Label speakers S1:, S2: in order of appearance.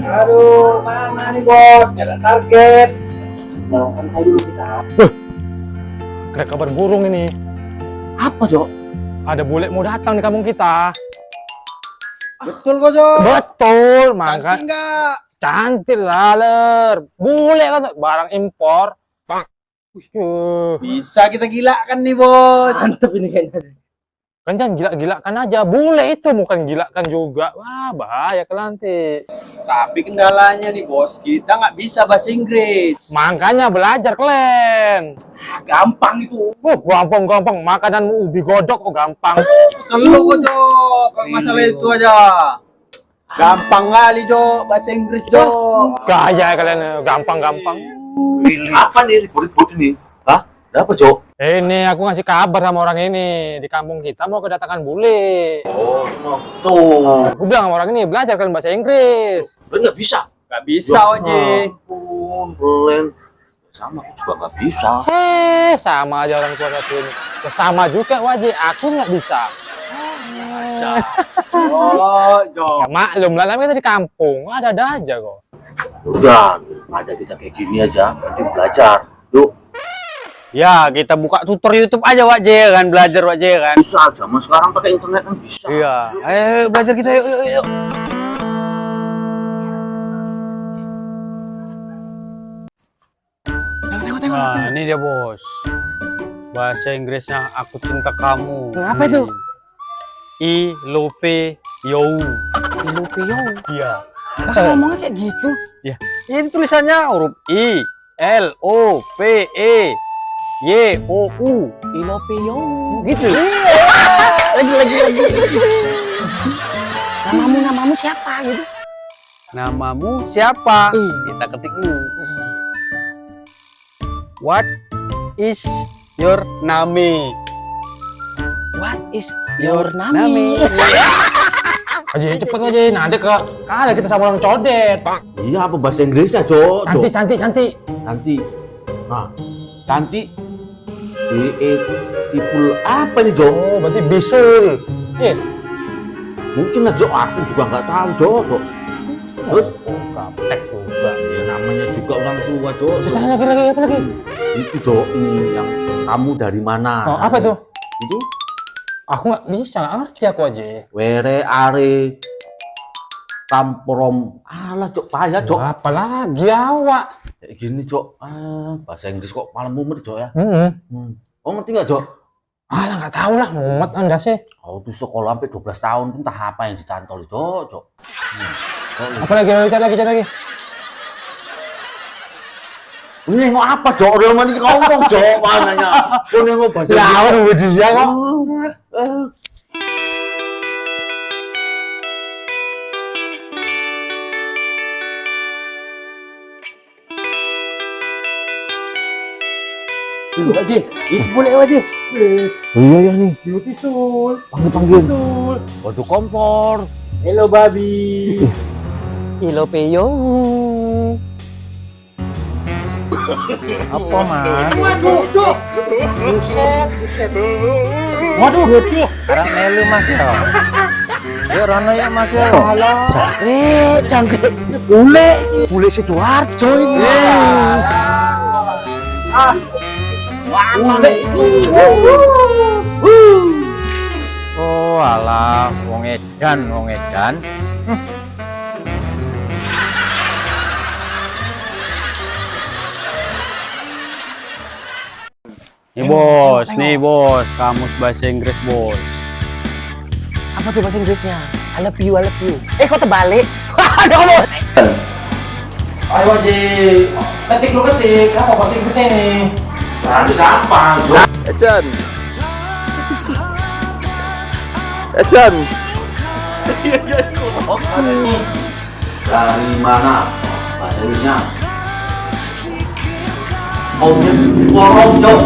S1: Aduh, mana nih bos? Gak ada target. Mau santai dulu kita.
S2: Ada kabar burung ini.
S1: Apa, Jok?
S2: Ada bule mau datang di kampung kita.
S1: Betul kok, Jok.
S2: Betul,
S1: Cantik
S2: maka
S1: nggak?
S2: cantik lah, Ler. Bule kan barang impor.
S1: Bisa kita gilakan nih, bos. Mantep ini kayaknya.
S2: Kan jangan gila-gilakan aja. Bule itu bukan gilakan juga. Wah, bahaya kan nanti.
S1: Tapi kendalanya nih, bos. Kita nggak bisa bahasa Inggris.
S2: Makanya belajar kalian.
S1: Gampang itu.
S2: Gampang. Makananmu ubi godok kok gampang.
S1: Selalu kok, Jok. Kalau masalah itu aja. Gampang kali, Jok. Bahasa Inggris, Jok.
S2: Gaya kalian gampang-gampang.
S3: Apa nih ribut-ribut ini? Hah? Ada apa, Jok?
S2: Ini aku ngasih kabar sama orang ini. Di kampung kita mau kedatangan bule.
S3: Oh, tuh.
S2: Aku bilang sama orang ini, belajar kalian bahasa Inggris.
S3: Lu nggak bisa?
S1: Nggak bisa, Oji.
S3: Belen. Sama, aku juga nggak bisa.
S2: Sama aja orang tua satu ini. Ya, sama juga, Waji. Aku nggak bisa.
S1: Oh, Jok.
S2: Ya, maklum lah, namanya kita di kampung. Ada-ada aja kok.
S3: Udah, ada kita kayak gini aja. Penting belajar. Yuk,
S4: Ya, kita buka tutor YouTube aja, Wak J, kan belajar, Wak J, kan.
S3: bisa. Zaman sekarang pakai internet kan bisa.
S4: Iya. Ayo belajar kita, yuk. Nah, ini dia, Bos. Bahasa Inggrisnya aku cinta kamu.
S2: Apa itu?
S4: I love you.
S2: Ilopio.
S4: Iya.
S2: Masa ngomongnya kayak gitu?
S4: Ya. Ini tulisannya huruf I L O V E Y O U.
S2: Ilopio.
S4: Gitu.
S2: Lagi. Namamu siapa gitu?
S4: Namamu siapa?
S2: I.
S4: Kita ketik dulu. What is your name?
S2: What is
S4: Your name.
S2: Aji, cepet aja. Nanti kalah kita sama orang codet.
S3: Iya, apa bahasa Inggrisnya, Jok?
S2: Cantik.
S3: Nanti. Nah, cantik. Tipul apa nih, Jok?
S2: Oh, berarti bisul.
S3: Mungkin lah, Jok. Aku juga nggak tahu, Jok. Terus?
S2: Kaptek juga.
S3: Ya, namanya juga orang tua, Jok.
S2: Terus lagi apa lagi?
S3: Itu, Jok, ini yang kamu dari mana?
S2: Oh, apa itu?
S3: Itu
S2: Aku nggak bisa, nggak ngerti aku aja.
S3: were are tamporom. Alah, Jok, payah, Jok.
S2: Apa lagi awak?
S3: Kayak gini, Jok. Bahasa Inggris kok malam mumet, Jok ya. Oh, ngerti nggak, Jok?
S2: Alah, nggak tahu lah, mumet anda sih.
S3: Oh, tuh sekolah sampai 12 tahun entah apa yang dicantol, Jok.
S2: Apa lagi? Cari lagi.
S3: Ini nengok apa, Jok? Udah mandi ngomong, Jok. Mananya? Kau nengok bahasa
S2: Lawan udah dia kok.
S1: Wajib. Itu boleh, Wajib.
S3: Iya nih.
S1: Beauty Soul.
S3: Panggil.
S1: Soul.
S3: Waduh, kompor.
S1: Hello, babi.
S2: Ilopio.
S4: Apa, Mas?
S1: Waduh, Jok. Buset.
S4: Waduh. Sekarang melu, Mas ya. Ya, Rana ya, Mas ya.
S2: Canggih. Bule Sidoarjo ini.
S4: Yes. Oh, alah, wong edan. Nih bos, kamus bahasa Inggris, Bos.
S2: Apa tuh bahasa Inggrisnya? I love you. Kok terbalik? Aduh. Ayo Wajib. Ketik. Apa bahasa Inggrisnya ini?
S3: Nah, bisa apa, Jok?
S4: Ejan.
S3: Dari mana? Bahasa Inggrisnya. Om, Jok.